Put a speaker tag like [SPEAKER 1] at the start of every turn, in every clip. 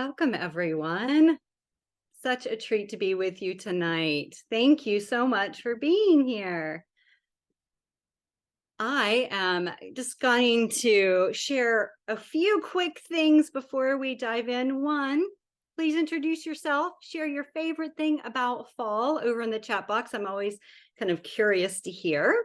[SPEAKER 1] welcome everyone. Such a treat to be with you tonight. Thank you so much for being here. I am just going to share a few quick things before we dive in. One, please introduce yourself, share your favorite thing about fall over in the chat box. I'm always kind of curious to hear.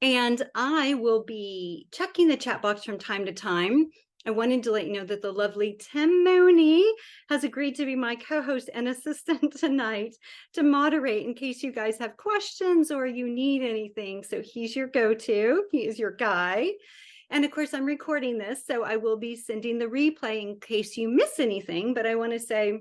[SPEAKER 1] And I will be checking the chat box from time to time. I wanted to let you know that the lovely Tim Mooney has agreed to be my co-host and assistant tonight to moderate in case you guys have questions or you need anything. So he's your go-to. He is your guy. And of course, I'm recording this, so I will be sending the replay in case you miss anything. But I want to say,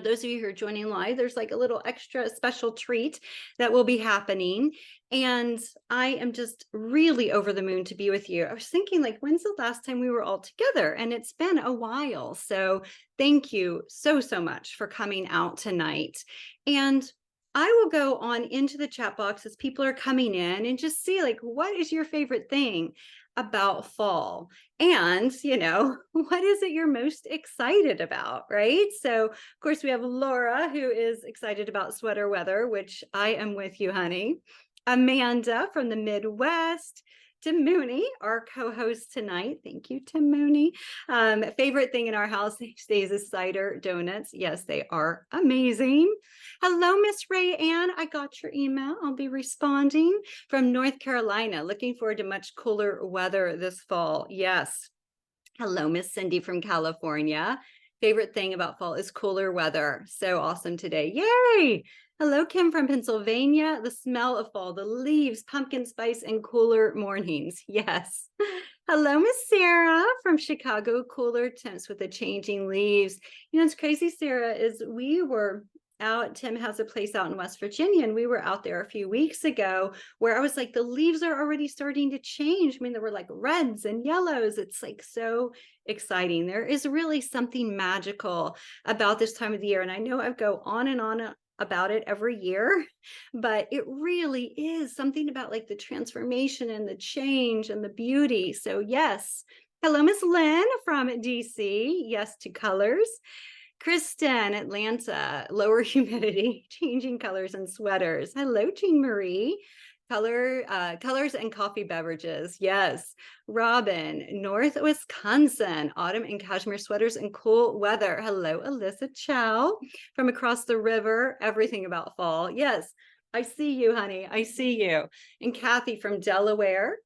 [SPEAKER 1] those of you who are joining live, there's like a little extra special treat that will be happening. And I am just really over the moon to be with you. I was thinking, like, when's the last time we were all together? And it's been a while. So thank you so much for coming out tonight. And I will go on into the chat box as people are coming in and just see, like, what is your favorite thing about fall? And, what is it you're most excited about, right? So, of course, we have Laura, who is excited about sweater weather, which I am with you, honey. Amanda from the Midwest. Tim Mooney, our co-host tonight. Thank you, Tim Mooney. Favorite thing in our house these days is cider donuts. Yes, they are amazing. Hello, Miss Ray Ann. I got your email. I'll be responding from North Carolina. Looking forward to much cooler weather this fall. Yes. Hello, Miss Cindy from California. Favorite thing about fall is cooler weather. So awesome today. Yay! Hello, Kim from Pennsylvania. The smell of fall, the leaves, pumpkin spice, and cooler mornings. Yes. Hello, Miss Sarah from Chicago. Cooler temps with the changing leaves. It's crazy, Sarah, is we were out. Tim has a place out in West Virginia, and we were out there a few weeks ago where I was like, the leaves are already starting to change. I mean, there were like reds and yellows. It's like so exciting. There is really something magical about this time of the year. And I know I go on and on about it every year, but it really is something about like the transformation and the change and the beauty. So yes. Hello, Miss Lynn from DC. Yes to colors. Kristen, Atlanta, lower humidity, changing colors and sweaters. Hello, Jean Marie. Colors and coffee beverages. Yes. Robin, North Wisconsin, autumn and cashmere sweaters and cool weather. Hello, Alyssa Chow from across the river. Everything about fall. Yes, I see you, honey. I see you. And Kathy from Delaware.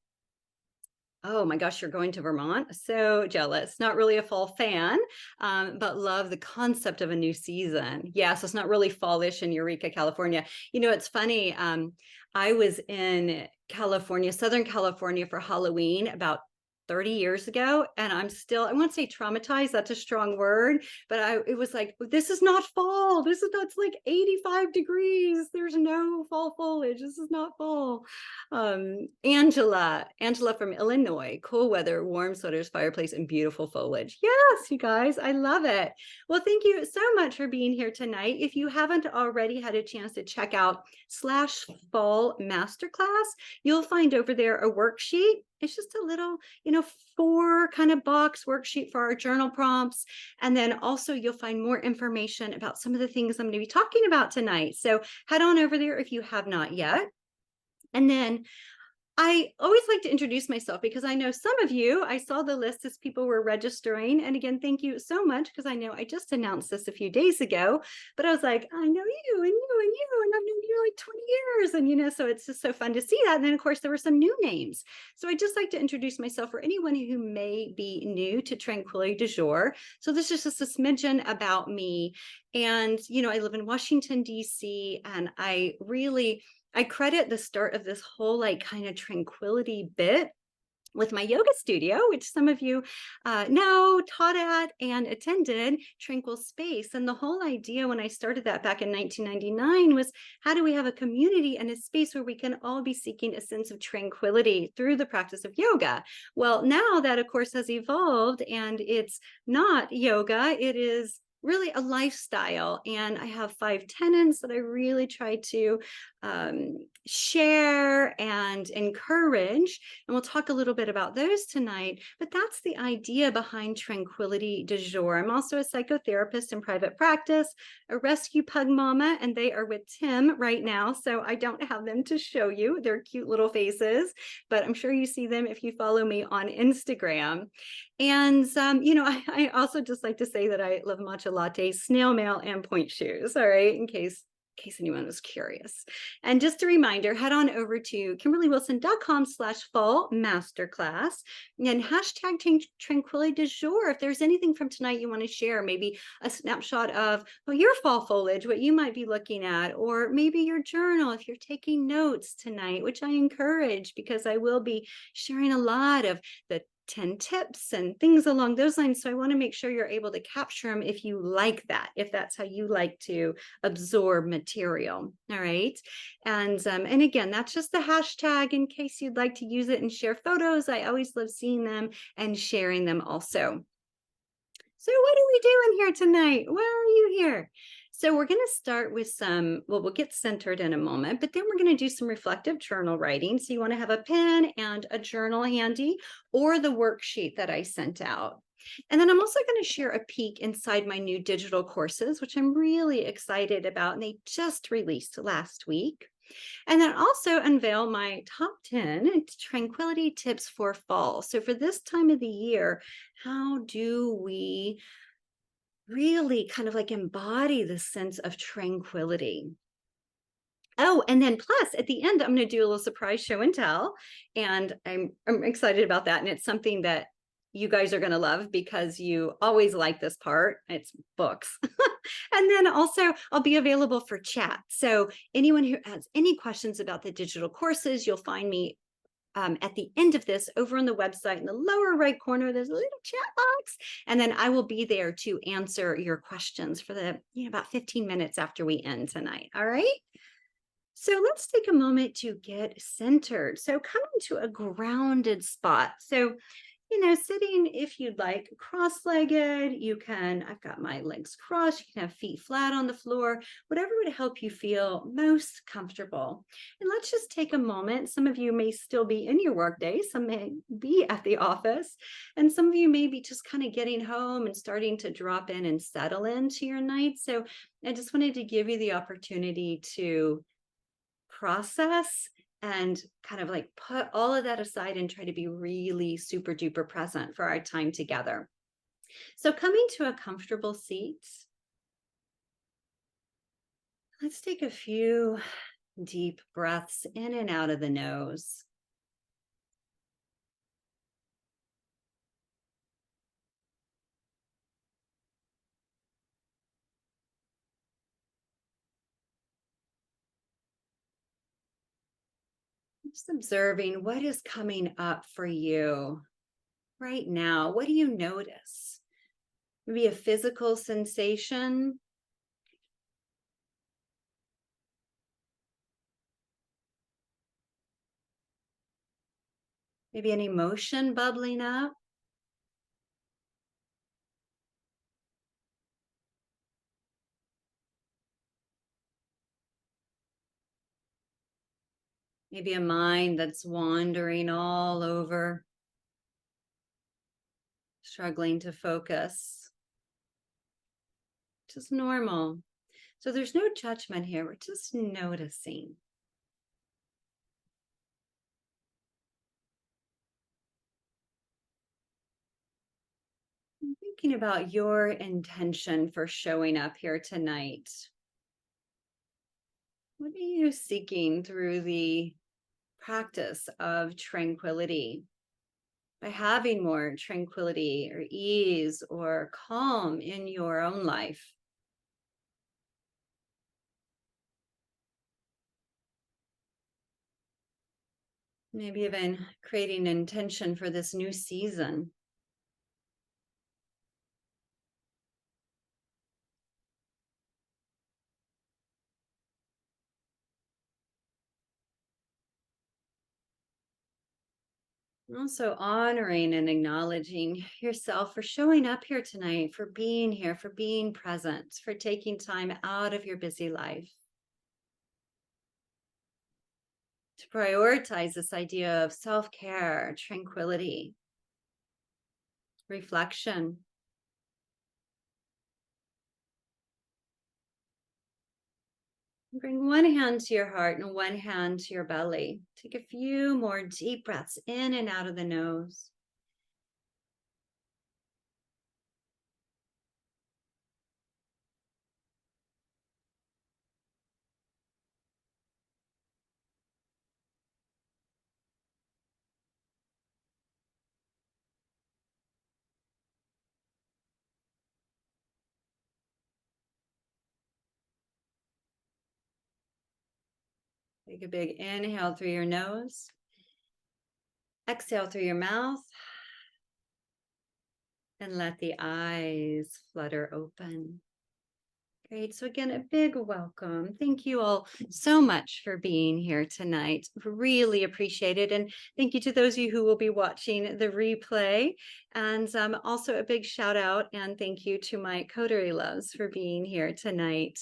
[SPEAKER 1] Oh my gosh, you're going to Vermont? So jealous. Not really a fall fan, but love the concept of a new season. Yeah, so it's not really fallish in Eureka, California. It's funny. I was in California, Southern California for Halloween about 30 years ago, and I'm still, I won't say traumatized, that's a strong word, but it was like, this is not fall. It's like 85 degrees. There's no fall foliage. This is not fall. Angela from Illinois, cool weather, warm sweaters, fireplace, and beautiful foliage. Yes, you guys, I love it. Well, thank you so much for being here tonight. If you haven't already had a chance to check out /fall masterclass, you'll find over there a worksheet. It's just a little, 4 kind of box worksheet for our journal prompts. And then also you'll find more information about some of the things I'm going to be talking about tonight. So head on over there if you have not yet. And then I always like to introduce myself because I know some of you, I saw the list as people were registering. And again, thank you so much because I know I just announced this a few days ago, but I was like, I know you and you and you, and I've known you like 20 years. And, so it's just so fun to see that. And then of course, there were some new names. So I just like to introduce myself for anyone who may be new to Tranquility du jour. So this is just a smidgen about me. And, I live in Washington, DC, and I credit the start of this whole like kind of tranquility bit with my yoga studio, which some of you know, taught at and attended, Tranquil Space. And the whole idea when I started that back in 1999 was, how do we have a community and a space where we can all be seeking a sense of tranquility through the practice of yoga? Well, now that of course has evolved, and it's not yoga, it is really a lifestyle. And I have 5 tenets that I really try to share and encourage. And we'll talk a little bit about those tonight. But that's the idea behind Tranquility du jour. I'm also a psychotherapist in private practice, a rescue pug mama, and they are with Tim right now. So I don't have them to show you. They're cute little faces, but I'm sure you see them if you follow me on Instagram. And, I also just like to say that I love matcha lattes, snail mail, and point shoes. All right, in case anyone was curious. And just a reminder, head on over to kimberlywilson.com/fall masterclass and hashtag Tranquility du jour. If there's anything from tonight you want to share, maybe a snapshot of your fall foliage, what you might be looking at, or maybe your journal if you're taking notes tonight, which I encourage because I will be sharing a lot of the 10 tips and things along those lines. So I want to make sure you're able to capture them if you like that, if that's how you like to absorb material. All right. And again, that's just the hashtag in case you'd like to use it and share photos. I always love seeing them and sharing them also. So what are we doing here tonight? Why are you here? So we're going to start with we'll get centered in a moment, but then we're going to do some reflective journal writing. So you want to have a pen and a journal handy or the worksheet that I sent out. And then I'm also going to share a peek inside my new digital courses, which I'm really excited about. And they just released last week. And then also unveil my top 10 tranquility tips for fall. So for this time of the year, how do we really kind of like embody the sense of tranquility? Oh, and then plus at the end, I'm going to do a little surprise show and tell. And I'm excited about that. And it's something that you guys are going to love because you always like this part. It's books. And then also I'll be available for chat. So anyone who has any questions about the digital courses, you'll find me at the end of this over on the website in the lower right corner. There's a little chat box. And then I will be there to answer your questions for about 15 minutes after we end tonight. All right. So let's take a moment to get centered. So come into a grounded spot. So sitting, if you'd like, cross-legged, I've got my legs crossed, you can have feet flat on the floor, whatever would help you feel most comfortable. And let's just take a moment. Some of you may still be in your workday, some may be at the office, and some of you may be just kind of getting home and starting to drop in and settle into your night. So I just wanted to give you the opportunity to process and kind of like put all of that aside and try to be really super duper present for our time together. So coming to a comfortable seat, let's take a few deep breaths in and out of the nose. Just observing what is coming up for you right now. What do you notice? Maybe a physical sensation. Maybe an emotion bubbling up. Maybe a mind that's wandering all over, struggling to focus. Just normal. So there's no judgment here. We're just noticing. I'm thinking about your intention for showing up here tonight. What are you seeking through the practice of tranquility? By having more tranquility or ease or calm in your own life. Maybe even creating an intention for this new season. Also honoring and acknowledging yourself for showing up here tonight, for being here, for being present, for taking time out of your busy life. To prioritize this idea of self-care, tranquility, reflection. Bring one hand to your heart and one hand to your belly. Take a few more deep breaths in and out of the nose. Take a big inhale through your nose. Exhale through your mouth. And let the eyes flutter open. Great. So again, a big welcome. Thank you all so much for being here tonight. Really appreciate it. And thank you to those of you who will be watching the replay. And also a big shout out and thank you to my coterie loves for being here tonight.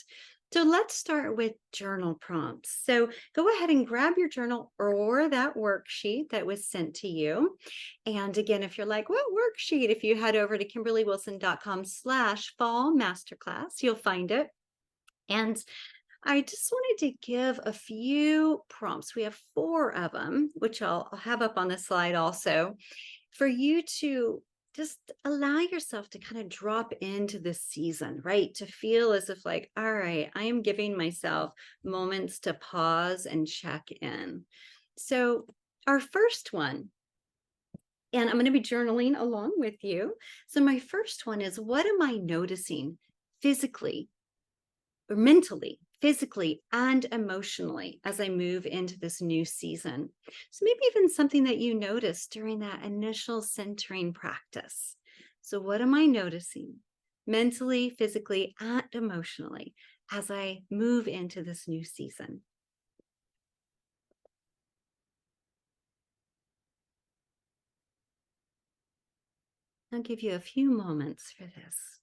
[SPEAKER 1] So let's start with journal prompts. So go ahead and grab your journal or that worksheet that was sent to you. And again, if you're like, what worksheet? If you head over to kimberlywilson.com/fall masterclass, you'll find it. And I just wanted to give a few prompts. We have 4 of them, which I'll have up on the slide also, for you to just allow yourself to kind of drop into this season, right? To feel as if like, all right, I am giving myself moments to pause and check in. So our first one, and I'm going to be journaling along with you. So my first one is, what am I noticing physically or mentally, physically, and emotionally as I move into this new season? So maybe even something that you noticed during that initial centering practice. So what am I noticing mentally, physically, and emotionally as I move into this new season? I'll give you a few moments for this.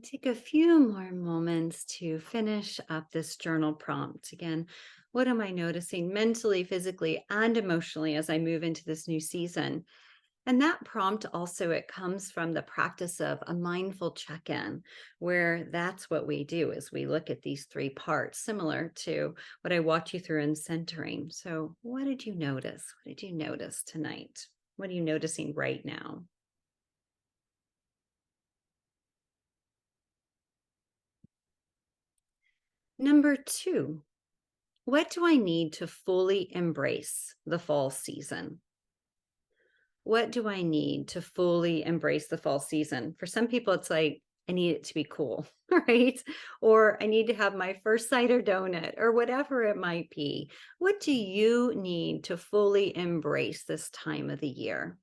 [SPEAKER 1] Take a few more moments to finish up this journal prompt. Again, what am I noticing mentally, physically, and emotionally as I move into this new season? And that prompt also, it comes from the practice of a mindful check-in, where that's what we do is we look at these 3 parts, similar to what I walked you through in centering. So what did you notice? What did you notice tonight? What are you noticing right now? Number 2, what do I need to fully embrace the fall season? What do I need to fully embrace the fall season? For some people, it's like, I need it to be cool, right? Or I need to have my first cider donut or whatever it might be. What do you need to fully embrace this time of the year?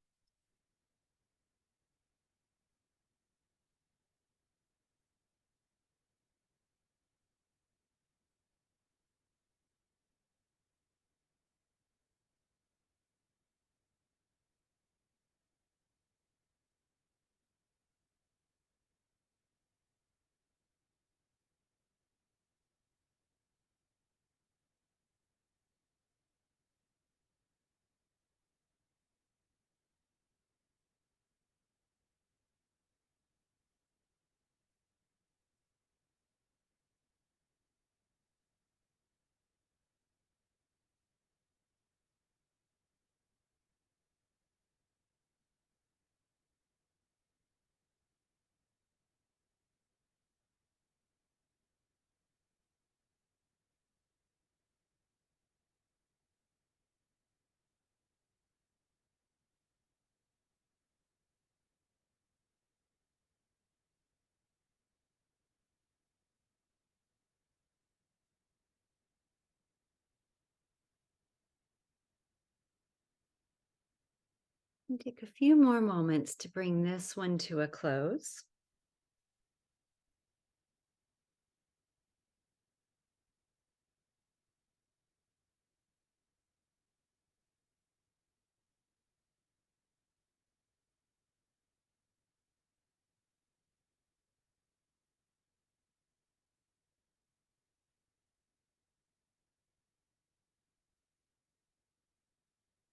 [SPEAKER 1] And take a few more moments to bring this one to a close.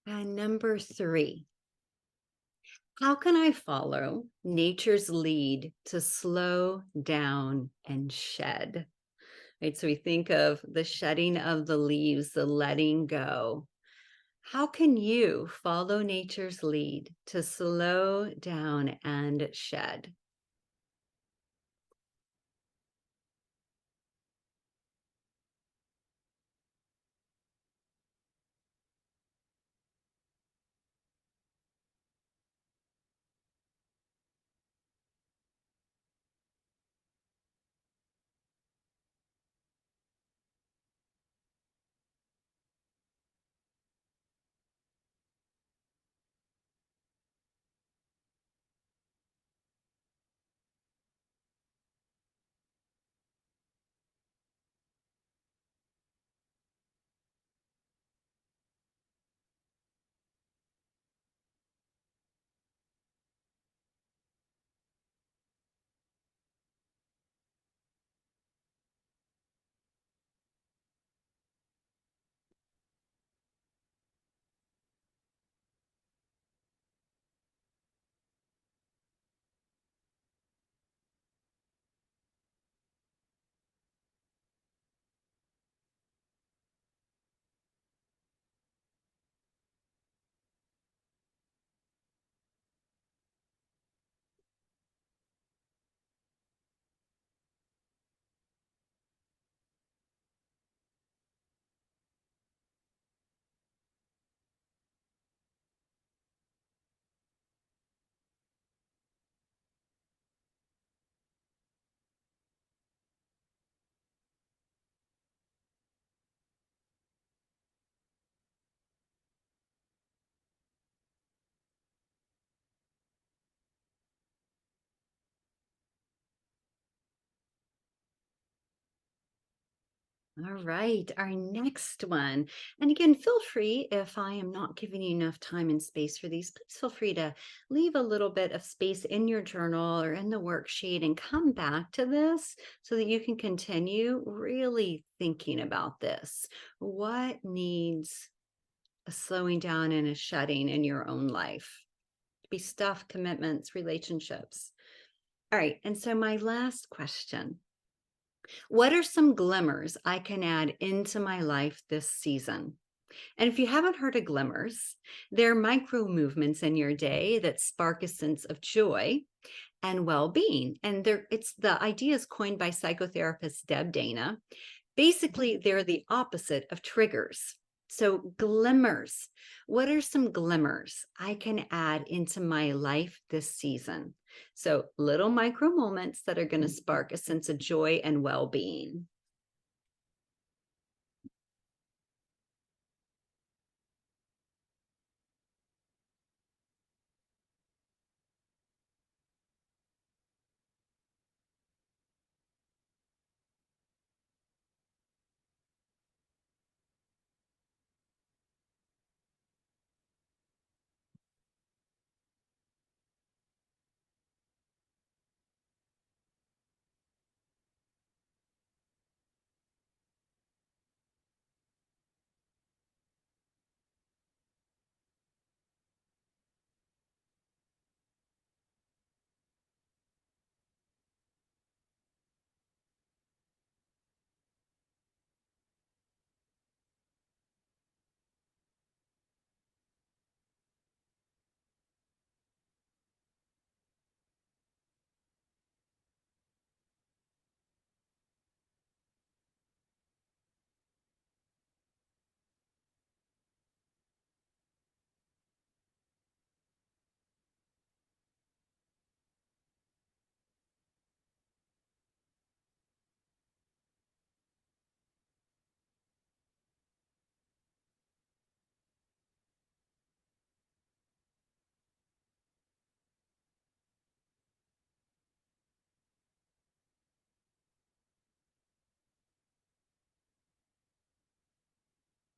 [SPEAKER 1] And number three, how can I follow nature's lead to slow down and shed? Right. So we think of the shedding of the leaves, the letting go. How can you follow nature's lead to slow down and shed? All right, our next one. And again, feel free if I am not giving you enough time and space for these, please feel free to leave a little bit of space in your journal or in the worksheet and come back to this so that you can continue really thinking about this. What needs a slowing down and a shutting in your own life? Be stuff, commitments, relationships. All right, and so my last question. What are some glimmers I can add into my life this season? And if you haven't heard of glimmers, they're micro movements in your day that spark a sense of joy and well-being. And it's the idea is coined by psychotherapist Deb Dana. Basically, they're the opposite of triggers. So glimmers. What are some glimmers I can add into my life this season? So little micro moments that are going to spark a sense of joy and well-being.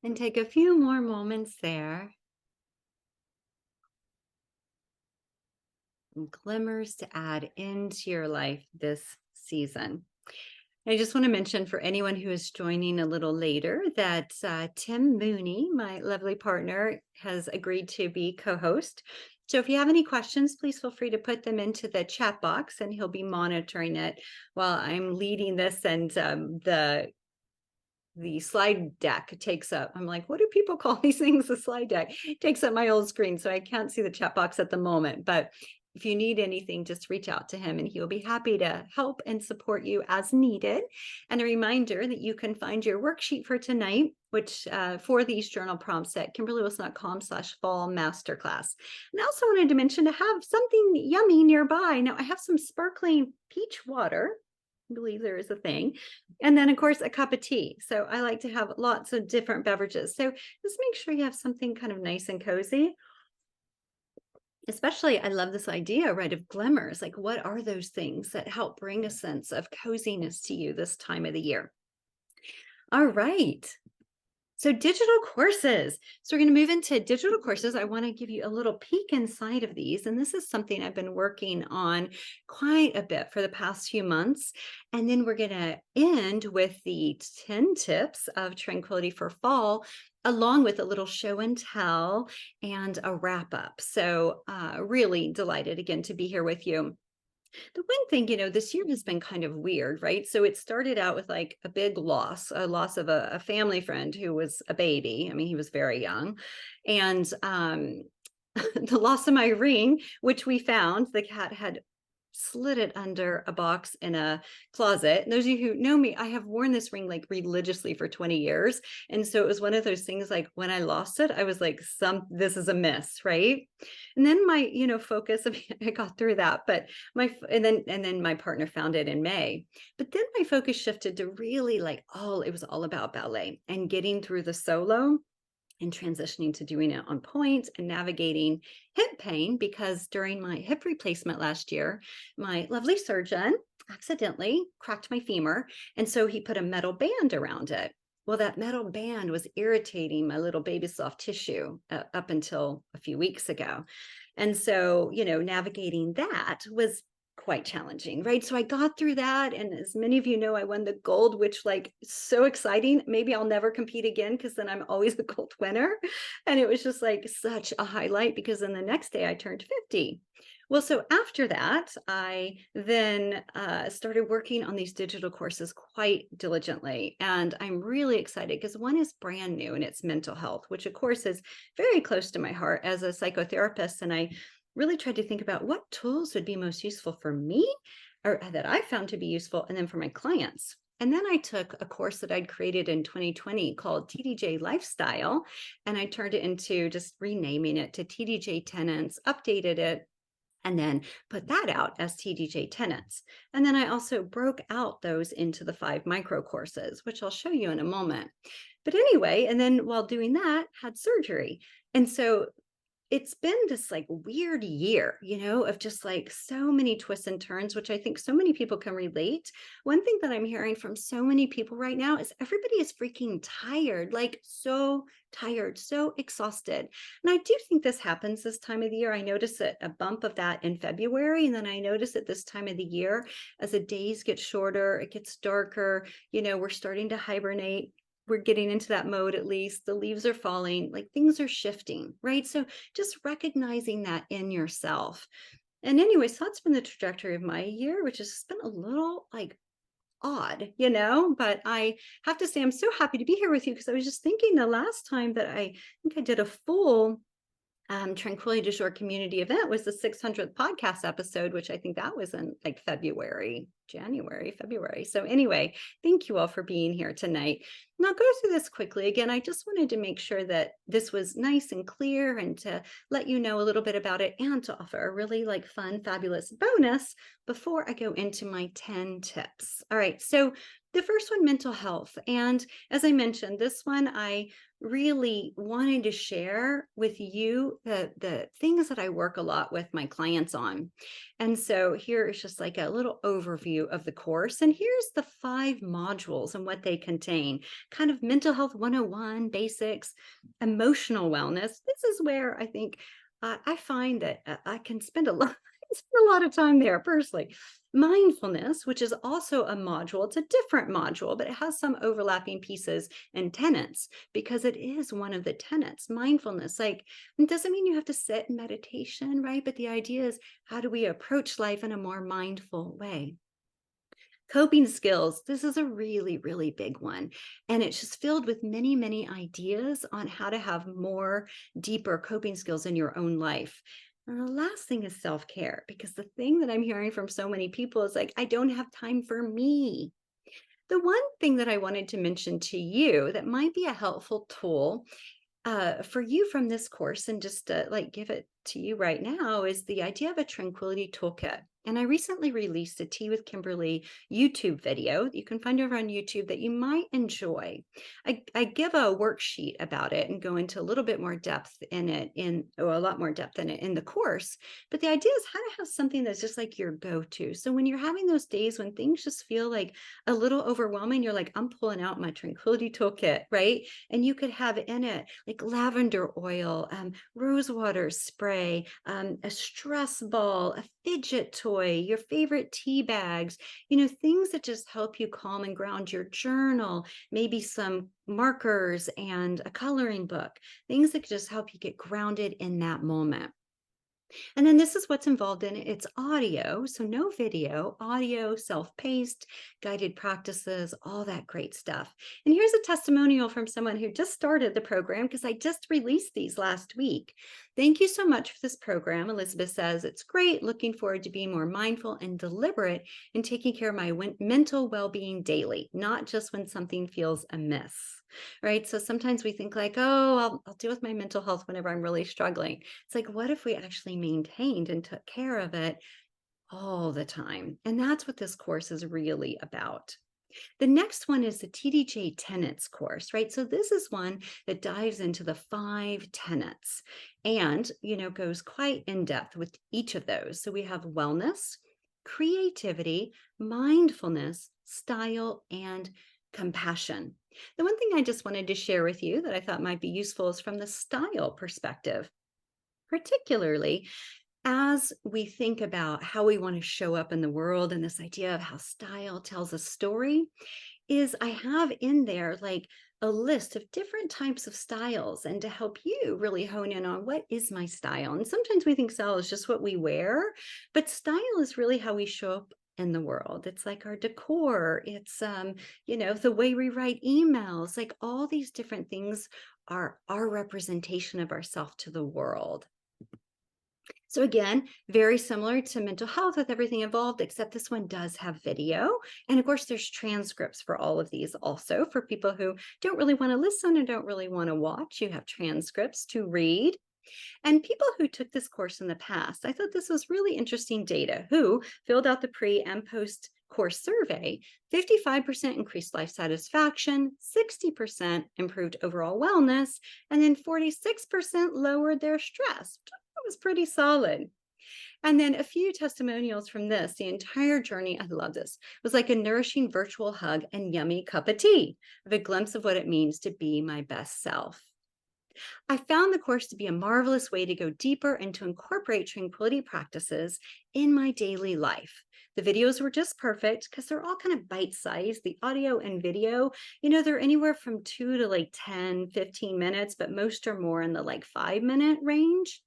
[SPEAKER 1] And take a few more moments there. And glimmers to add into your life this season. I just want to mention for anyone who is joining a little later that Tim Mooney, my lovely partner, has agreed to be co-host. So if you have any questions, please feel free to put them into the chat box and he'll be monitoring it while I'm leading this, and the slide deck takes up, I'm like, what do people call these things? The slide deck takes up my old screen, so I can't see the chat box at the moment. But if you need anything, just reach out to him and he'll be happy to help and support you as needed. And a reminder that you can find your worksheet for tonight, which for these journal prompts at kimberlywilson.com/fall masterclass. And I also wanted to mention to have something yummy nearby. Now I have some sparkling peach water. I believe there is a thing. And then of course a cup of tea. So I like to have lots of different beverages. So just make sure you have something kind of nice and cozy. Especially, I love this idea, right, of glimmers. Like, what are those things that help bring a sense of coziness to you this time of the year? All right. So digital courses. So we're going to move into digital courses. I want to give you a little peek inside of these. And this is something I've been working on quite a bit for the past few months. And then we're going to end with the 10 tips of Tranquility for fall, along with a little show and tell and a wrap up. So really delighted again to be here with you. The one thing, this year has been kind of weird, right? So it started out with like a big loss, a loss of a family friend who was a baby. I mean, he was very young. And the loss of my ring, which we found, the cat had slid it under a box in a closet. And those of you who know me, I have worn this ring like religiously for 20 years. And so it was one of those things, like when I lost it, I was like, this is a miss, right? And then my, focus, I mean, I got through that, but and then my partner found it in May. But then my focus shifted to really like, it was all about ballet and getting through the solo and transitioning to doing it on point and navigating hip pain, because during my hip replacement last year, my lovely surgeon accidentally cracked my femur. And so he put a metal band around it. Well, that metal band was irritating my little baby soft tissue up until a few weeks ago. And so, navigating that was quite challenging, right? So I got through that. And as many of you know, I won the gold, which like so exciting. Maybe I'll never compete again because then I'm always the gold winner. And it was just like such a highlight, because then the next day I turned 50. Well, so after that, I then started working on these digital courses quite diligently. And I'm really excited because one is brand new and it's mental health, which of course is very close to my heart as a psychotherapist. And I really tried to think about what tools would be most useful for me, or that I found to be useful, and then for my clients. And then I took a course that I'd created in 2020 called TDJ Lifestyle, and I turned it into just renaming it to TDJ Tenants, updated it, and then put that out as TDJ Tenants. And then I also broke out those into the 5 micro courses, which I'll show you in a moment. But anyway, and then while doing that, had surgery. And so it's been this like weird year, of just like so many twists and turns, which I think so many people can relate. One thing that I'm hearing from so many people right now is everybody is freaking tired, like so tired, so exhausted. And I do think this happens this time of the year. I notice a bump of that in February. And then I notice at this time of the year, as the days get shorter, it gets darker, we're starting to hibernate. We're getting into that mode, at least the leaves are falling, like things are shifting, right? So just recognizing that in yourself. And anyway, so that's been the trajectory of my year, which has been a little like odd, but I have to say, I'm so happy to be here with you because I was just thinking the last time that I think I did a full Tranquility du Jour community event was the 600th podcast episode, which I think that was in like February. So anyway, thank you all for being here tonight. And I'll go through this quickly. Again, I just wanted to make sure that this was nice and clear and to let you know a little bit about it and to offer a really like fun, fabulous bonus before I go into my 10 tips. All right. So the first one, mental health. And as I mentioned, this one I really wanted to share with you the things that I work a lot with my clients on. And so here is just like a little overview of the course. And here's the 5 modules and what they contain. Kind of mental health 101 basics, emotional wellness. This is where I think I find that I can spend a lot spend a lot of time there personally. Mindfulness, which is also a module, it's a different module, but it has some overlapping pieces and tenets because it is one of the tenets. Mindfulness, like, it doesn't mean you have to sit in meditation, right? But the idea is how do we approach life in a more mindful way? Coping skills. This is a really, really big one. And it's just filled with many, many ideas on how to have more deeper coping skills in your own life. And the last thing is self care, because the thing that I'm hearing from so many people is like, I don't have time for me. The one thing that I wanted to mention to you that might be a helpful tool for you from this course, and just to like give it to you right now, is the idea of a tranquility toolkit. And I recently released a Tea with Kimberly YouTube video that you can find over on YouTube that you might enjoy. I give a worksheet about it and go into a little bit more depth in it, or a lot more depth in it in the course. But the idea is how to have something that's just like your go-to. So when you're having those days when things just feel like a little overwhelming, you're like, I'm pulling out my tranquility toolkit, right? And you could have in it like lavender oil, rose water spray, a stress ball, a fidget toy, your favorite tea bags, things that just help you calm and ground, your journal, maybe some markers and a coloring book, things that just help you get grounded in that moment. And then this is what's involved in it. It's audio, so no video, audio, self-paced, guided practices, all that great stuff. And here's a testimonial from someone who just started the program because I just released these last week. Thank you so much for this program. Elizabeth says, it's great. Looking forward to being more mindful and deliberate in taking care of my mental well-being daily, not just when something feels amiss. Right. So sometimes we think like, oh, I'll deal with my mental health whenever I'm really struggling. It's like, what if we actually maintained and took care of it all the time? And that's what this course is really about. The next one is the TDJ tenets course, right? So this is one that dives into the 5 tenets and, goes quite in depth with each of those. So we have wellness, creativity, mindfulness, style, and compassion. The one thing I just wanted to share with you that I thought might be useful is from the style perspective, particularly as we think about how we want to show up in the world and this idea of how style tells a story. Is I have in there like a list of different types of styles and to help you really hone in on what is my style. And sometimes we think style is just what we wear, but style is really how we show up in the world. It's like our decor, it's the way we write emails, like all these different things are our representation of ourselves to the world. So again, very similar to mental health with everything involved, except this one does have video. And of course, there's transcripts for all of these also for people who don't really want to listen and don't really want to watch. You have transcripts to read. And people who took this course in the past, I thought this was really interesting data, who filled out the pre and post course survey. 55% increased life satisfaction, 60% improved overall wellness, and then 46% lowered their stress. That was pretty solid. And then a few testimonials from this. The entire journey, I love this, was like a nourishing virtual hug and yummy cup of tea, of a glimpse of what it means to be my best self. I found the course to be a marvelous way to go deeper and to incorporate tranquility practices in my daily life. The videos were just perfect because they're all kind of bite-sized. The audio and video, they're anywhere from 2 to like 10, 15 minutes, but most are more in the like 5-minute range.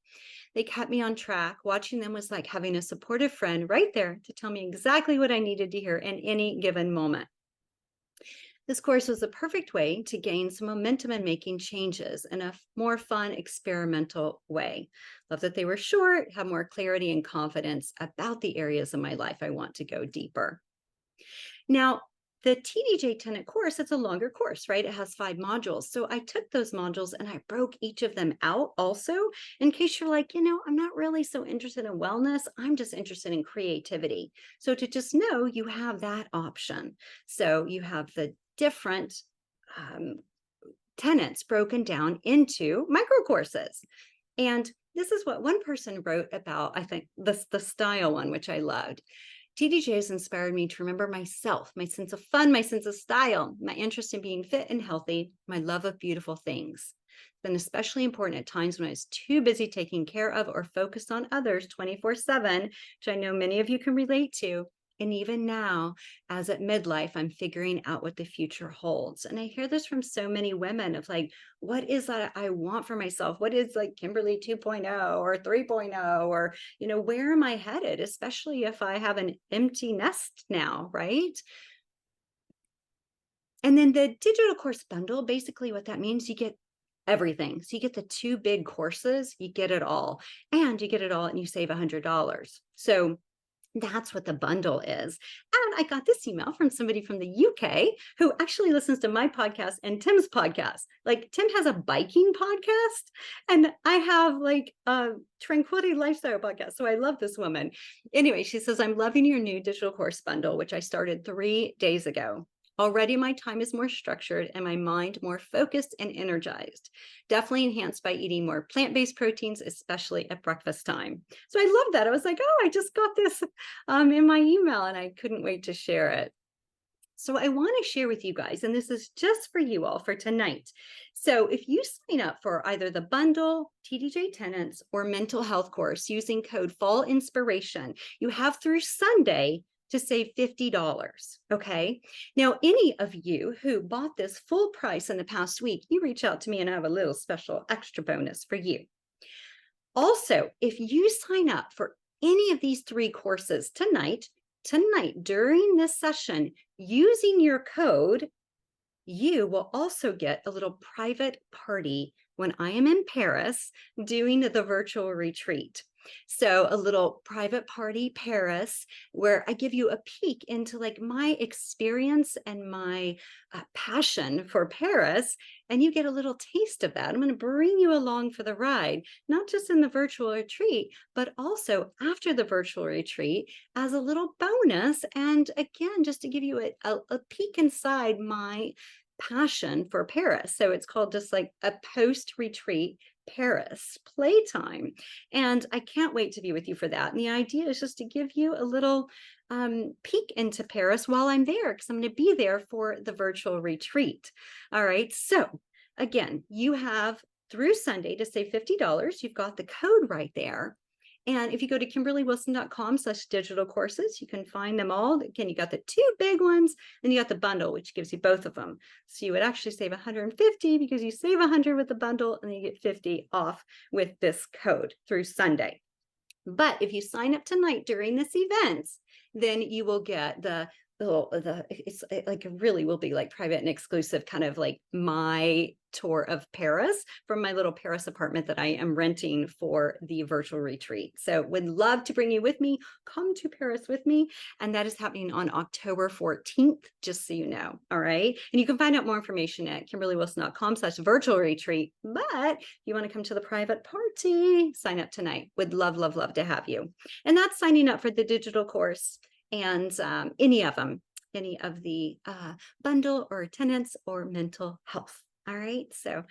[SPEAKER 1] They kept me on track. Watching them was like having a supportive friend right there to tell me exactly what I needed to hear in any given moment. This course was the perfect way to gain some momentum and making changes in a more fun, experimental way. Love that they were short, have more clarity and confidence about the areas of my life I want to go deeper. Now, the TDJ Tenant course, it's a longer course, right? It has 5 modules. So I took those modules and I broke each of them out also, in case you're like, I'm not really so interested in wellness. I'm just interested in creativity. So to just know you have that option. So you have the different tenets broken down into micro courses. And this is what one person wrote about, I think, the style one, which I loved. TDJ has inspired me to remember myself, my sense of fun, my sense of style, my interest in being fit and healthy, my love of beautiful things. It's been especially important at times when I was too busy taking care of or focused on others 24/7, which I know many of you can relate to. And even now, as at midlife, I'm figuring out what the future holds. And I hear this from so many women of like, what is that I want for myself? What is like Kimberly 2.0 or 3.0? Or, where am I headed? Especially if I have an empty nest now, right? And then the digital course bundle, basically what that means, you get everything. So you get the 2 big courses, you get it all. And you get it all and you save $100. So that's what the bundle is. And I got this email from somebody from the UK who actually listens to my podcast and Tim's podcast. Like Tim has a biking podcast and I have like a Tranquility lifestyle podcast. So I love this woman. Anyway, she says, I'm loving your new digital course bundle, which I started 3 days ago. Already my time is more structured and my mind more focused and energized. Definitely enhanced by eating more plant-based proteins, especially at breakfast time. So I love that. I was like, oh, I just got this in my email and I couldn't wait to share it. So I want to share with you guys, and this is just for you all for tonight. So if you sign up for either the bundle, TDJ Tenants, or mental health course using code Fall Inspiration, you have through Sunday to save $50. Okay. Now, any of you who bought this full price in the past week, you reach out to me and I have a little special extra bonus for you. Also, if you sign up for any of these 3 courses tonight during this session using your code, you will also get a little private party when I am in Paris doing the virtual retreat. So a little private party Paris where I give you a peek into like my experience and my passion for Paris, and you get a little taste of that. I'm going to bring you along for the ride, not just in the virtual retreat, but also after the virtual retreat as a little bonus. And again, just to give you a peek inside my passion for Paris. So it's called just like a post-retreat Paris playtime. And I can't wait to be with you for that. And the idea is just to give you a little peek into Paris while I'm there, because I'm going to be there for the virtual retreat. All right. So again, you have through Sunday to save $50. You've got the code right there. And if you go to KimberlyWilson.com/digital courses, you can find them all. Again, you got the 2 big ones, and you got the bundle, which gives you both of them. So you would actually save $150 because you save $100 with the bundle, and then you get $50 off with this code through Sunday. But if you sign up tonight during this event, then you will get the like it really will be like private and exclusive, kind of like my tour of Paris from my little Paris apartment that I am renting for the virtual retreat. So would love to bring you with me. Come to Paris with me. And that is happening on October 14th, just so you know. All right. And you can find out more information at kimberlywilson.com/virtual retreat. But if you want to come to the private party, sign up tonight. Would love, love, love to have you. And that's signing up for the digital course and any of them, any of the bundle or attendance or mental health. All right. So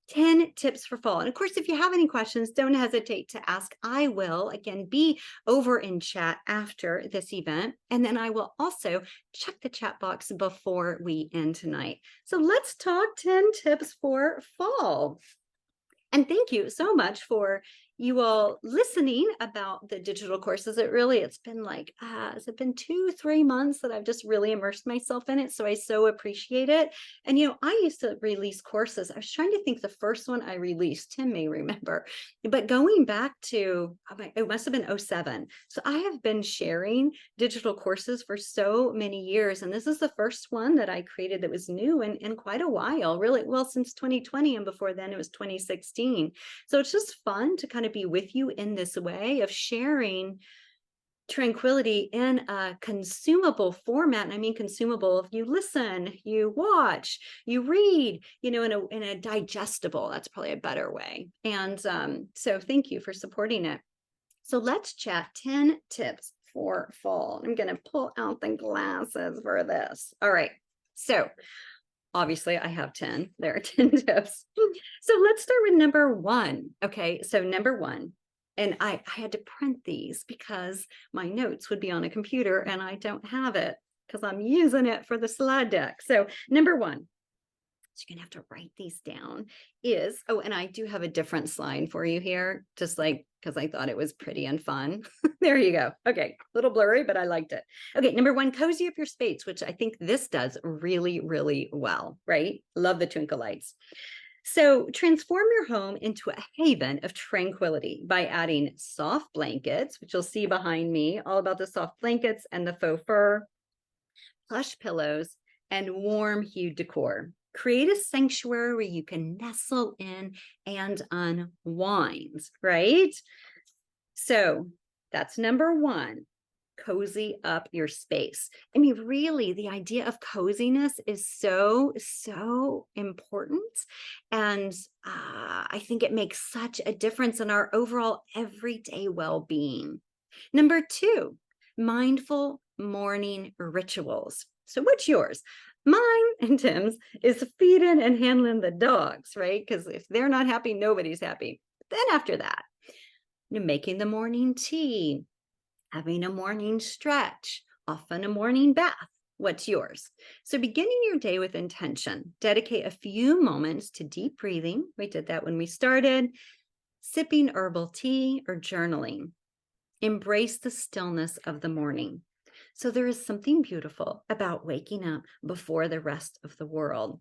[SPEAKER 1] 10 tips for fall. And of course, if you have any questions, don't hesitate to ask. I will, again, be over in chat after this event. And then I will also check the chat box before we end tonight. So let's talk 10 tips for fall. And thank you so much for you all listening about the digital courses. It's been like, has it been 2-3 months that I've just really immersed myself in it? So I so appreciate it. And, I used to release courses. I was trying to think the first one I released, Tim may remember, but going back to, it must have been 2007. So I have been sharing digital courses for so many years. And this is the first one that I created that was new in quite a while, really, well, since 2020. And before then it was 2016. So it's just fun to kind of be with you in this way of sharing Tranquility in a consumable format. And I mean consumable, if you listen, you watch, you read, in a digestible, that's probably a better way. And so thank you for supporting it. So let's chat 10 tips for fall. I'm going to pull out the glasses for this. All right. So obviously I have 10. There are 10 tips. So let's start with number 1. Okay. So number 1, and I had to print these because my notes would be on a computer and I don't have it because I'm using it for the slide deck. So number 1, so you're going to have to write these down, is, and I do have a different slide for you here, just like, because I thought it was pretty and fun. There you go. Okay, a little blurry, but I liked it. Okay, number 1, cozy up your space, which I think this does really, really well, right? Love the twinkle lights. So transform your home into a haven of tranquility by adding soft blankets, which you'll see behind me, all about the soft blankets and the faux fur, plush pillows, and warm hued decor. Create a sanctuary where you can nestle in and unwind, right? So that's number 1. Cozy up your space. I mean, really, the idea of coziness is so, so important. And I think it makes such a difference in our overall everyday well-being. Number 2, mindful morning rituals. So what's yours? Mine and Tim's is feeding and handling the dogs, right? Because if they're not happy, nobody's happy. Then after that, making the morning tea, having a morning stretch, often a morning bath. What's yours? So beginning your day with intention, dedicate a few moments to deep breathing. We did that when we started. Sipping herbal tea or journaling. Embrace the stillness of the morning. So there is something beautiful about waking up before the rest of the world.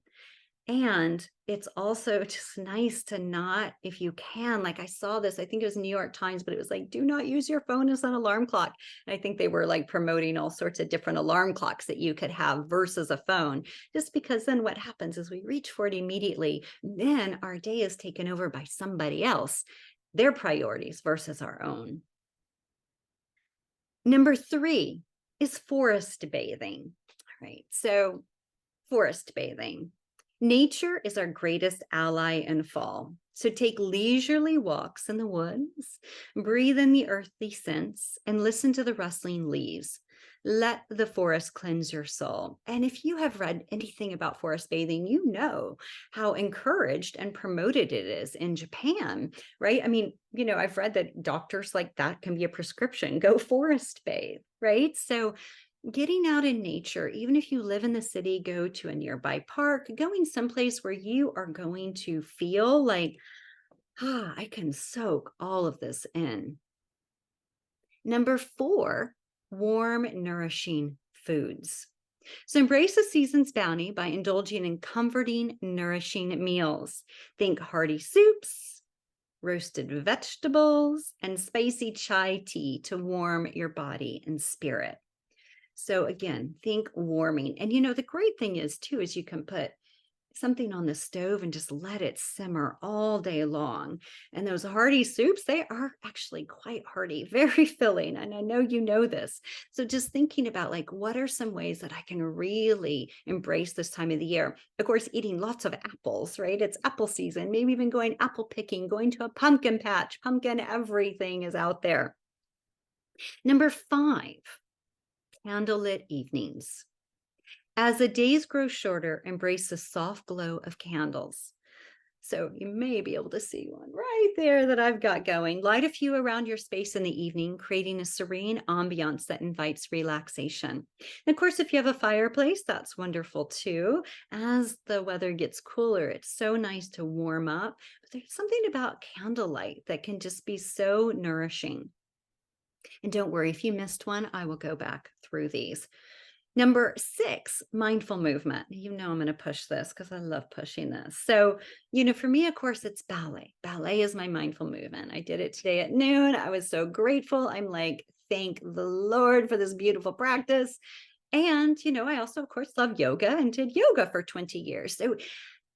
[SPEAKER 1] And it's also just nice to not, if you can, like I saw this, I think it was New York Times, but it was like, do not use your phone as an alarm clock. And I think they were like promoting all sorts of different alarm clocks that you could have versus a phone, just because then what happens is we reach for it immediately. Then our day is taken over by somebody else, their priorities versus our own. Number 3 is forest bathing. All right. So forest bathing. Nature is our greatest ally in fall. So take leisurely walks in the woods, breathe in the earthly scents, and listen to the rustling leaves. Let the forest cleanse your soul. And if you have read anything about forest bathing, you know how encouraged and promoted it is in Japan, right? I mean, I've read that doctors like that can be a prescription. Go forest bathe, right? So getting out in nature, even if you live in the city, go to a nearby park, going someplace where you are going to feel like, I can soak all of this in. Number 4, warm, nourishing foods. So embrace the season's bounty by indulging in comforting, nourishing meals. Think hearty soups, roasted vegetables, and spicy chai tea to warm your body and spirit. So again, think warming. And the great thing is too, is you can put something on the stove and just let it simmer all day long. And those hearty soups, they are actually quite hearty, very filling. And I know you know this. So just thinking about like, what are some ways that I can really embrace this time of the year? Of course, eating lots of apples, right? It's apple season, maybe even going apple picking, going to a pumpkin patch, pumpkin, everything is out there. Number 5, candlelit evenings. As the days grow shorter, embrace the soft glow of candles. So you may be able to see one right there that I've got going. Light a few around your space in the evening, creating a serene ambiance that invites relaxation. And of course, if you have a fireplace, that's wonderful too. As the weather gets cooler, it's so nice to warm up. But there's something about candlelight that can just be so nourishing. And don't worry, if you missed one, I will go back through these. Number 6, mindful movement. I'm going to push this because I love pushing this. So, for me, of course, it's ballet. Ballet is my mindful movement. I did it today at noon. I was so grateful. I'm like, thank the Lord for this beautiful practice. And, I also, of course, love yoga and did yoga for 20 years. So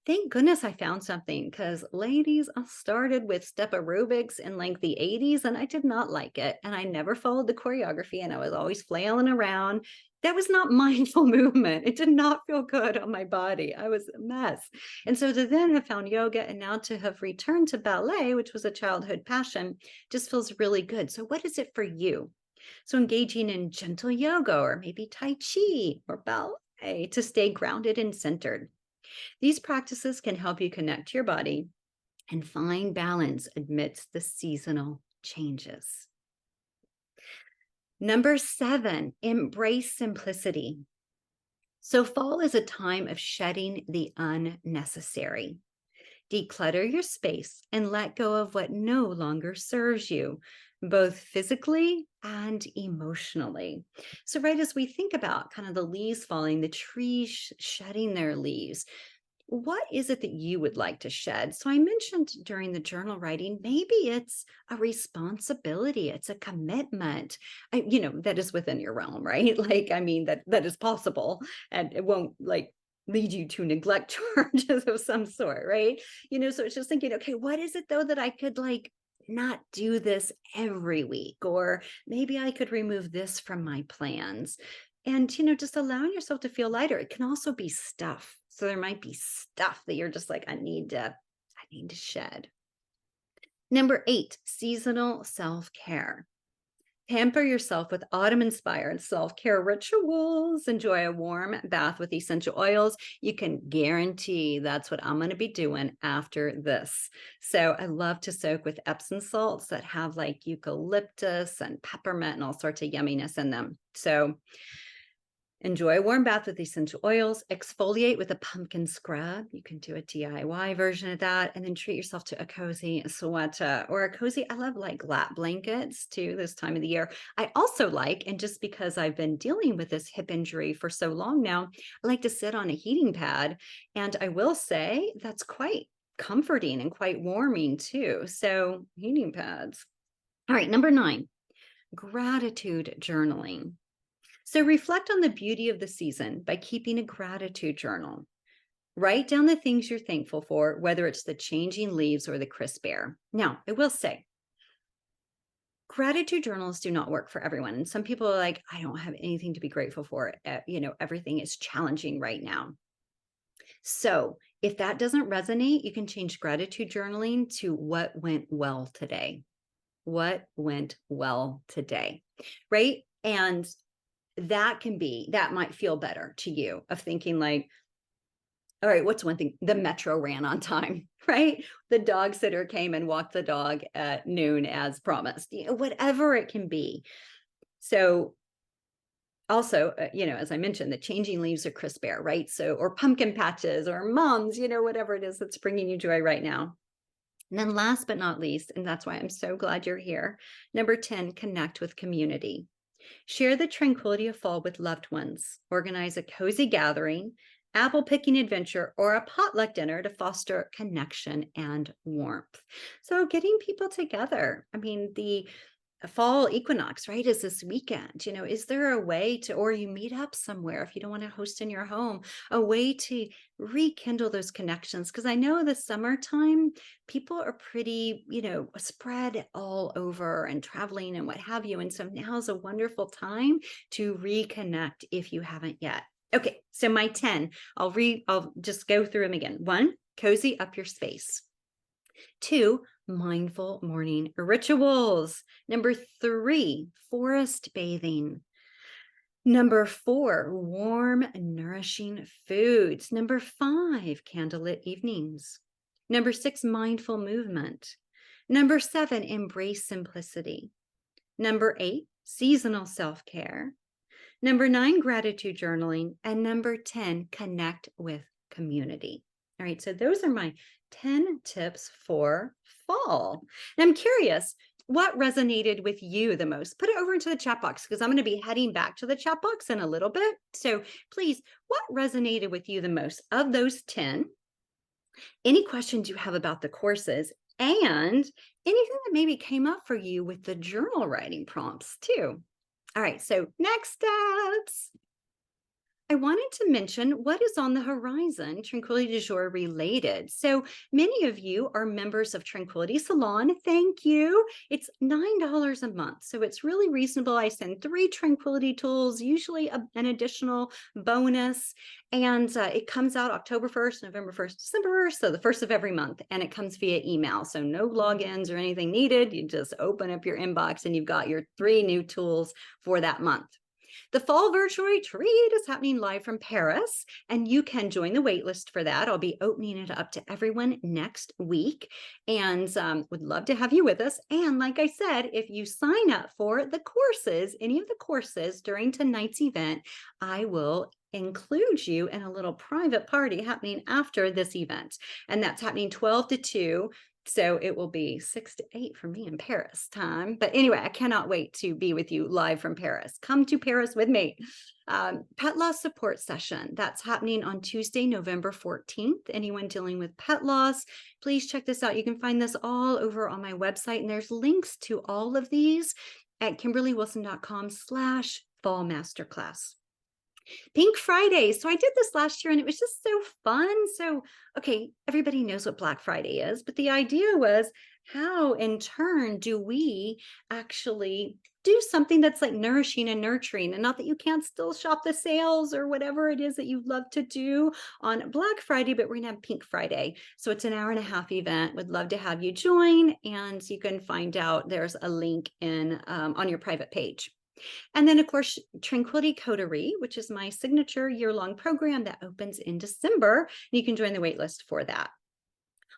[SPEAKER 1] thank goodness I found something because ladies, I started with step aerobics in like the 80s and I did not like it. And I never followed the choreography and I was always flailing around. That was not mindful movement. It did not feel good on my body. I was a mess. And so to then have found yoga and now to have returned to ballet, which was a childhood passion, just feels really good. So what is it for you? So engaging in gentle yoga or maybe Tai Chi or ballet to stay grounded and centered. These practices can help you connect to your body and find balance amidst the seasonal changes. Number 7, embrace simplicity. So fall is a time of shedding the unnecessary. Declutter your space and let go of what no longer serves you, both physically and emotionally. So, right as we think about kind of the leaves falling, the trees shedding their leaves, what is it that you would like to shed? So I mentioned during the journal writing, maybe it's a responsibility, it's a commitment, that is within your realm, right? Like, I mean, that is possible and it won't like lead you to neglect charges of some sort, right? So it's just thinking, okay, what is it though that I could like not do this every week? Or maybe I could remove this from my plans. And, just allowing yourself to feel lighter. It can also be stuff. So there might be stuff that you're just like, I need to shed. Number 8, seasonal self-care. Pamper yourself with autumn-inspired self-care rituals. Enjoy a warm bath with essential oils. You can guarantee that's what I'm going to be doing after this. So I love to soak with Epsom salts that have like eucalyptus and peppermint and all sorts of yumminess in them. So enjoy a warm bath with essential oils, exfoliate with a pumpkin scrub. You can do a DIY version of that, and then treat yourself to a cozy sweater or a cozy, I love like lap blankets too this time of the year. I also like, and just because I've been dealing with this hip injury for so long now, I like to sit on a heating pad. And I will say that's quite comforting and quite warming too. So heating pads. All right, number 9, gratitude journaling. So reflect on the beauty of the season by keeping a gratitude journal. Write down the things you're thankful for, whether it's the changing leaves or the crisp air. Now, I will say, gratitude journals do not work for everyone. And some people are like, I don't have anything to be grateful for. Everything is challenging right now. So if that doesn't resonate, you can change gratitude journaling to what went well today. What went well today, right? And that might feel better to you of thinking like, all right, what's one thing? The metro ran on time, right? The dog sitter came and walked the dog at noon as promised, whatever it can be. So also, as I mentioned, the changing leaves of crisp air, right? So, or pumpkin patches or mums, whatever it is that's bringing you joy right now. And then last but not least, and that's why I'm so glad you're here, number 10, connect with community. Share the tranquility of fall with loved ones. Organize a cozy gathering, apple picking adventure, or a potluck dinner to foster connection and warmth. So getting people together. I mean, the fall equinox, right, is this weekend. Is there a way to, or you meet up somewhere if you don't want to host in your home, a way to rekindle those connections? Because I know the summertime, people are pretty, spread all over and traveling and what have you. And so now's a wonderful time to reconnect if you haven't yet. Okay, so my 10, I'll just go through them again. 1, cozy up your space. 2, mindful morning rituals. Number 3, forest bathing. Number 4, warm, nourishing foods. Number 5, candlelit evenings. Number 6, mindful movement. Number 7, embrace simplicity. Number 8, seasonal self-care. Number 9, gratitude journaling. And number 10, connect with community. All right, so those are my 10 tips for fall. And I'm curious, what resonated with you the most? Put it over into the chat box because I'm going to be heading back to the chat box in a little bit. So please, what resonated with you the most of those 10? Any questions you have about the courses, and anything that maybe came up for you with the journal writing prompts too. All right, so next steps. I wanted to mention what is on the horizon, Tranquility du Jour related. So many of you are members of Tranquility Salon. Thank you. It's $9 a month, so it's really reasonable. I send 3 Tranquility tools, usually an additional bonus, and it comes out October 1st, November 1st, December 1st, so the 1st of every month, and it comes via email. So no logins or anything needed. You just open up your inbox and you've got your 3 new tools for that month. The fall virtual retreat is happening live from Paris, and you can join the waitlist for that. I'll be opening it up to everyone next week, and would love to have you with us. And like I said, if you sign up for the courses, any of the courses during tonight's event, I will include you in a little private party happening after this event. And that's happening 12 to 2. So it will be 6 to 8 for me in Paris time. But anyway, I cannot wait to be with you live from Paris. Come to Paris with me. Pet loss support session. That's happening on Tuesday, November 14th. Anyone dealing with pet loss, please check this out. You can find this all over on my website. And there's links to all of these at kimberlywilson.com/fall masterclass. Pink Friday. So I did this last year and it was just so fun. So, okay, everybody knows what Black Friday is, but the idea was, how in turn do we actually do something that's like nourishing and nurturing? And not that you can't still shop the sales or whatever it is that you love to do on Black Friday, but we're gonna have Pink Friday. So it's an hour-and-a-half event. Would love to have you join, and you can find out, there's a link in on your private page. And then, of course, Tranquility Coterie, which is my signature year-long program that opens in December. And you can join the waitlist for that.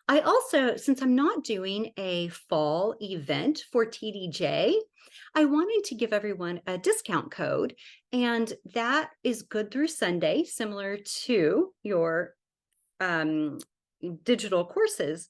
[SPEAKER 1] I also, since I'm not doing a fall event for TDJ, I wanted to give everyone a discount code. And that is good through Sunday, similar to your digital courses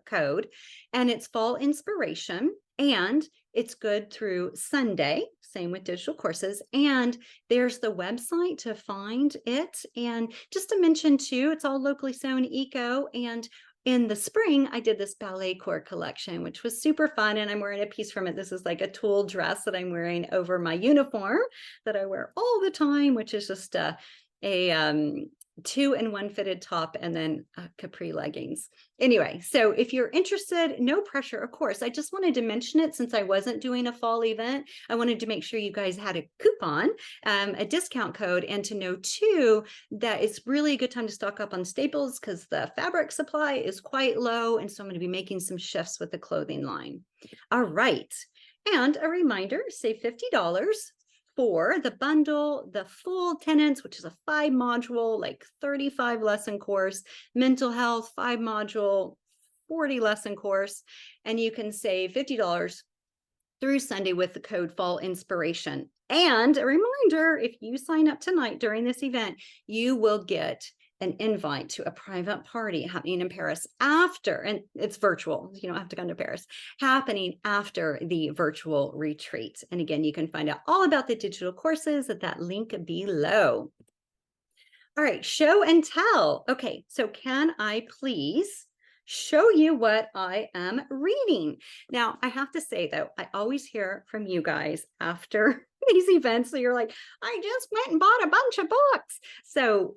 [SPEAKER 1] code. And it's Fall Inspiration. And it's good through Sunday, same with digital courses. And there's the website to find it. And just to mention too, it's all locally sewn eco. And in the spring, I did this ballet core collection, which was super fun. And I'm wearing a piece from it. This is like a tulle dress that I'm wearing over my uniform that I wear all the time, which is just a 2-in-1 fitted top and then capri leggings. Anyway, so if you're interested, no pressure, of course. I just wanted to mention it since I wasn't doing a fall event. I wanted to make sure you guys had a coupon, a discount code, and to know too that it's really a good time to stock up on staples because the fabric supply is quite low. And so I'm going to be making some shifts with the clothing line. All right. And a reminder, save $50 for the bundle, the full tenants, which is a 5-module, like 35 lesson course, mental health, 5-module, 40 lesson course. And you can save $50 through Sunday with the code Fall Inspiration. And a reminder, if you sign up tonight during this event, you will get an invite to a private party happening in Paris after, and it's virtual, you don't have to come to Paris, happening after the virtual retreat. And again, you can find out all about the digital courses at that link below. All right, show and tell. Okay, so can I please show you what I am reading. Now, I have to say though, I always hear from you guys after these events. So you're like, I just went and bought a bunch of books. So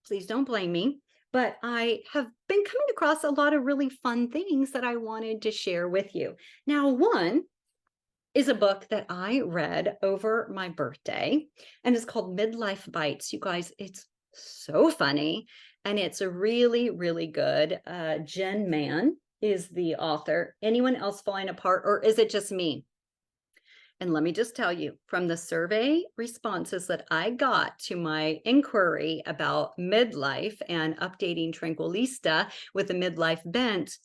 [SPEAKER 1] please don't blame me. But I have been coming across a lot of really fun things that I wanted to share with you. Now, one is a book that I read over my birthday, and it's called Midlife Bites. You guys, it's so funny, and it's a really, really good. Jen Mann is the author. Anyone else falling apart, or is it just me? And let me just tell you, from the survey responses that I got to my inquiry about midlife and updating Tranquilista with a midlife bent,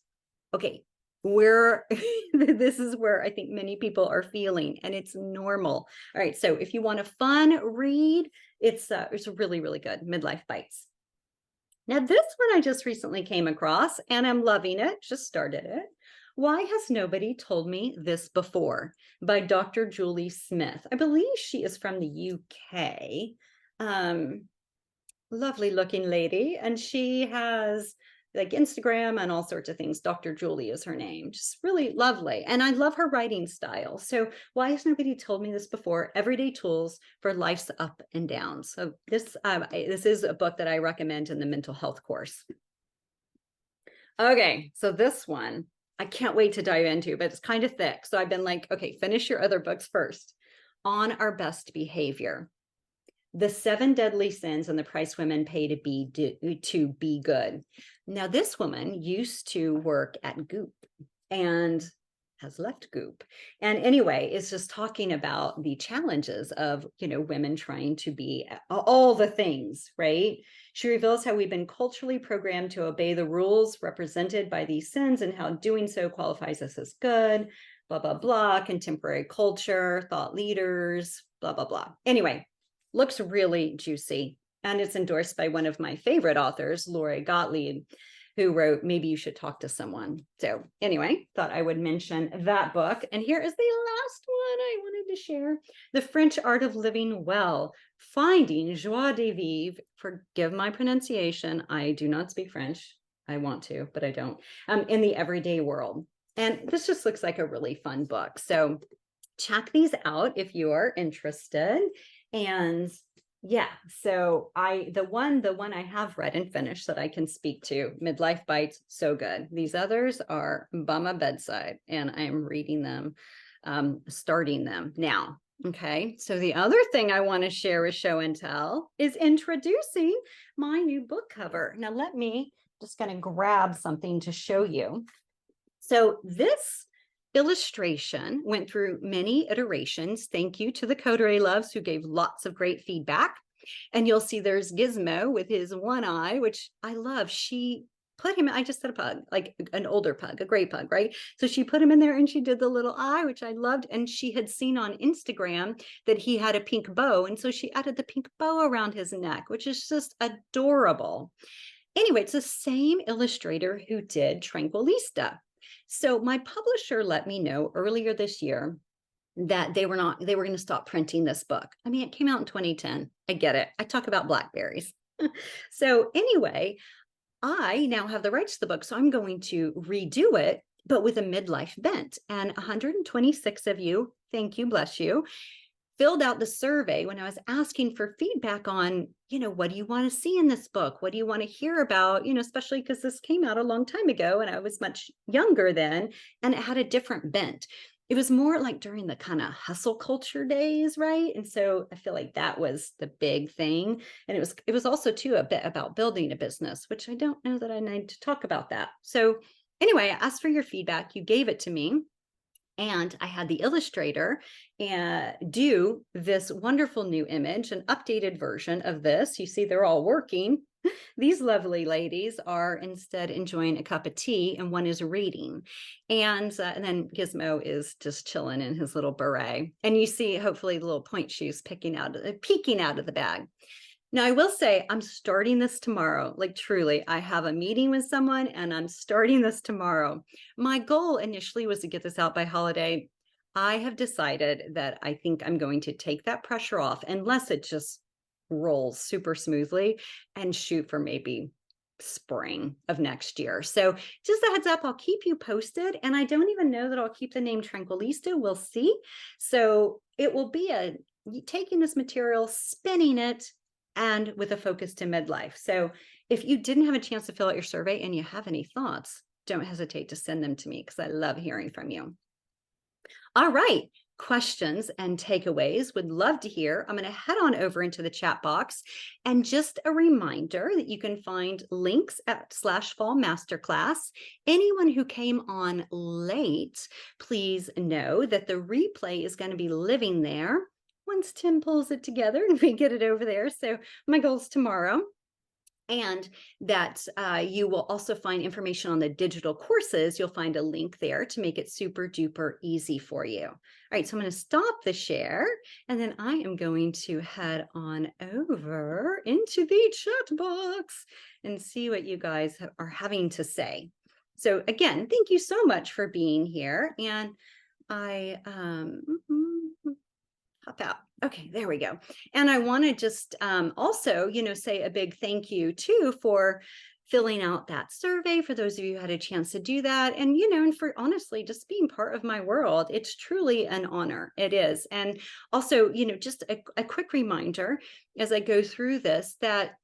[SPEAKER 1] okay, where this is where I think many people are feeling, and it's normal. All right, so if you want a fun read, it's really, really good. Midlife Bites. Now, this one I just recently came across, and I'm loving it. Just started it. Why Has Nobody Told Me This Before? By Dr. Julie Smith. I believe she is from the UK. Lovely looking lady, and she has like Instagram and all sorts of things. Dr. Julie is her name. Just really lovely. And I love her writing style. So why has nobody told me this before? Everyday tools for life's up and downs. So this is a book that I recommend in the mental health course. Okay, so this one I can't wait to dive into, but it's kind of thick. So I've been like, okay, finish your other books first. On Our Best Behavior. The 7 Deadly Sins and the Price Women Pay to be good. Now, this woman used to work at Goop and has left Goop. And anyway, it's just talking about the challenges of, women trying to be all the things, right? She reveals how we've been culturally programmed to obey the rules represented by these sins and how doing so qualifies us as good, blah, blah, blah, contemporary culture, thought leaders, blah, blah, blah. Anyway, looks really juicy, and it's endorsed by one of my favorite authors, Lori Gottlieb, who wrote Maybe You Should Talk to Someone. So anyway, thought I would mention that book. And here is the last one I wanted to share, The French Art of Living Well, Finding Joie de Vivre. Forgive my pronunciation. I do not speak French. I want to, but I don't. In the everyday world. And this just looks like a really fun book. So check these out if you are interested. And yeah, so the one I have read and finished that I can speak to, Midlife Bites, so good. These others are by my bedside, and I am reading them, starting them now. Okay, so the other thing I want to share with Show and Tell is introducing my new book cover. Now, let me just going to grab something to show you. So this illustration went through many iterations. Thank you to the Coterie Loves who gave lots of great feedback. And you'll see there's Gizmo with his one eye, which I love. She put him, I just said a pug, like an older pug, a gray pug, right? So she put him in there and she did the little eye, which I loved. And she had seen on Instagram that he had a pink bow. And so she added the pink bow around his neck, which is just adorable. Anyway, it's the same illustrator who did Tranquilista. So my publisher let me know earlier this year that they were going to stop printing this book. I mean, it came out in 2010. I get it. I talk about blackberries. So anyway, I now have the rights to the book. So I'm going to redo it, but with a midlife bent. And 126 of you, thank you, bless you, filled out the survey when I was asking for feedback on, what do you want to see in this book? What do you want to hear about? Especially because this came out a long time ago and I was much younger then, and it had a different bent. It was more like during the kind of hustle culture days, right? And so I feel like that was the big thing. And it was also too a bit about building a business, which I don't know that I need to talk about that. So anyway, I asked for your feedback. You gave it to me. And I had the illustrator do this wonderful new image, an updated version of this. You see, they're all working. These lovely ladies are instead enjoying a cup of tea, and one is reading. And then Gizmo is just chilling in his little beret. And you see, hopefully, the little point shoes peeking out of the bag. Now, I will say I'm starting this tomorrow. Like, truly, I have a meeting with someone and I'm starting this tomorrow. My goal initially was to get this out by holiday. I have decided that I think I'm going to take that pressure off, unless it just rolls super smoothly, and shoot for maybe spring of next year. So just a heads up, I'll keep you posted. And I don't even know that I'll keep the name Tranquilista. We'll see. So it will be taking this material, spinning it, and with a focus to midlife. So if you didn't have a chance to fill out your survey and you have any thoughts, don't hesitate to send them to me because I love hearing from you. All right. Questions and takeaways, would love to hear. I'm going to head on over into the chat box, and just a reminder that you can find links at /fall masterclass. Anyone who came on late, please know that the replay is going to be living there once Tim pulls it together and we get it over there. So my goal is tomorrow. And that you will also find information on the digital courses. You'll find a link there to make it super duper easy for you. All right, so I'm going to stop the share, and then I am going to head on over into the chat box and see what you guys are having to say. So again, thank you so much for being here. And I hop out. Okay, there we go. And I want to just also, say a big thank you too for filling out that survey, for those of you who had a chance to do that. And, and for honestly, just being part of my world. It's truly an honor. It is. And also, just a quick reminder as I go through this, that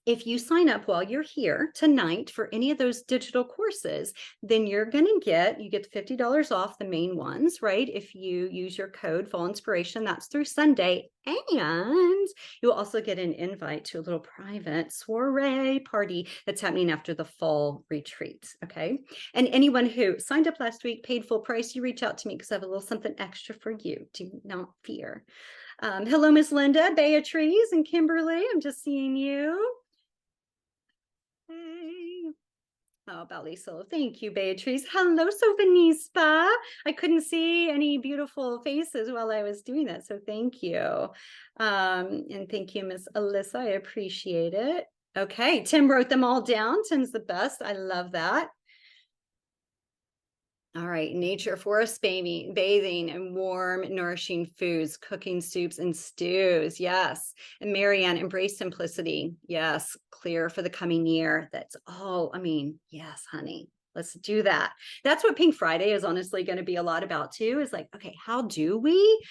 [SPEAKER 1] if you sign up while you're here tonight for any of those digital courses, then you get $50 off the main ones, right? If you use your code Fall Inspiration, that's through Sunday. And you'll also get an invite to a little private soiree party that's happening after the fall retreat. Okay. And anyone who signed up last week, paid full price, you reach out to me because I have a little something extra for you. Do not fear. Hello, Miss Linda, Beatrice, and Kimberly. I'm just seeing you. Hey. Oh, Belly Solo. Thank you, Beatrice. Hello, Sophonispa. I couldn't see any beautiful faces while I was doing that, so thank you. And thank you, Miss Alyssa. I appreciate it. Okay, Tim wrote them all down. Tim's the best. I love that. All right, nature, forest bathing, and warm, nourishing foods, cooking soups and stews. Yes. And Marianne, embrace simplicity. Yes. Clear for the coming year. That's all. Yes, honey. Let's do that. That's what Pink Friday is honestly going to be a lot about too, is like, okay, how do we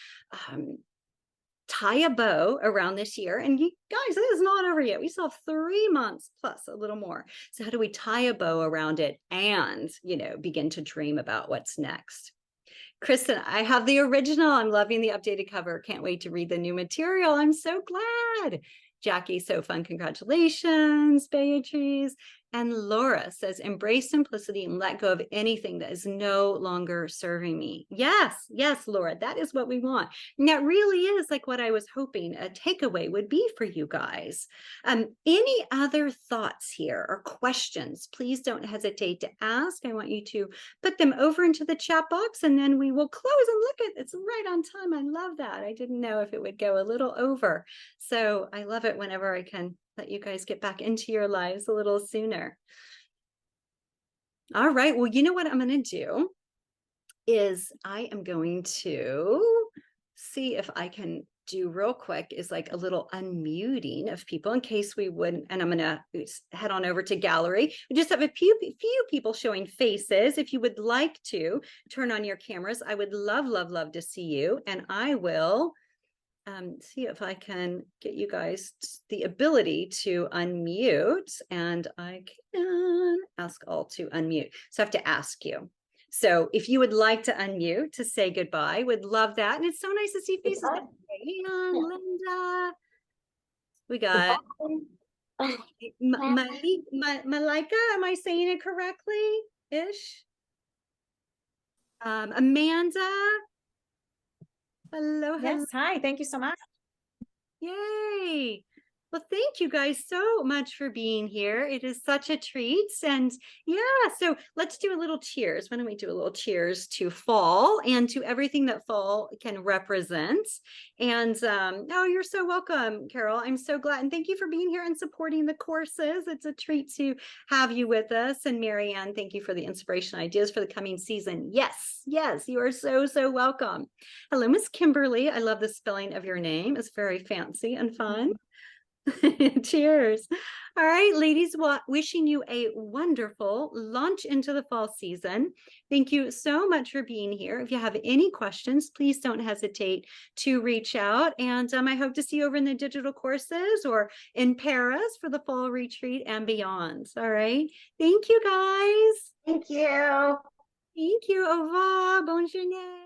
[SPEAKER 1] tie a bow around this year? And you guys, it is not over yet. We still have 3 months plus a little more. So how do we tie a bow around it and, begin to dream about what's next? Kristen, I have the original. I'm loving the updated cover. Can't wait to read the new material. I'm so glad. Jackie, so fun. Congratulations, Beatrice. And Laura says, embrace simplicity and let go of anything that is no longer serving me. Yes, Laura, that is what we want. And that really is like what I was hoping a takeaway would be for you guys. Any other thoughts here or questions, please don't hesitate to ask. I want you to put them over into the chat box, and then we will close and look at it's right on time. I love that. I didn't know if it would go a little over. So I love it whenever I can let you guys get back into your lives a little sooner. All right. Well, you know what I'm going to do is I am going to see if I can do real quick is like a little unmuting of people in case we wouldn't. And I'm going to head on over to gallery. We just have a few people showing faces. If you would like to turn on your cameras, I would love to see you. And I will see if I can get you guys the ability to unmute, and I can ask all to unmute. So I have to ask you. So if you would like to unmute to say goodbye, would love that. And it's so nice to see faces. Linda. We got Malika. Am I saying it correctly? Ish. Amanda. Hello.
[SPEAKER 2] Yes, hi. Thank you so much.
[SPEAKER 1] Yay. Well, thank you guys so much for being here. It is such a treat. And yeah, so let's do a little cheers. Why don't we do a little cheers to fall and to everything that fall can represent. And oh, you're so welcome, Carol. I'm so glad. And thank you for being here and supporting the courses. It's a treat to have you with us. And Marianne, thank you for the inspiration ideas for the coming season. Yes, you are so welcome. Hello, Miss Kimberly. I love the spelling of your name. It's very fancy and fun. Cheers. All right, ladies, wishing you a wonderful launch into the fall season. Thank you so much for being here. If you have any questions, please don't hesitate to reach out. And I hope to see you over in the digital courses or in Paris for the fall retreat and beyond. All right. Thank you, guys.
[SPEAKER 2] Thank you.
[SPEAKER 1] Thank you. Au revoir. Bonne journée.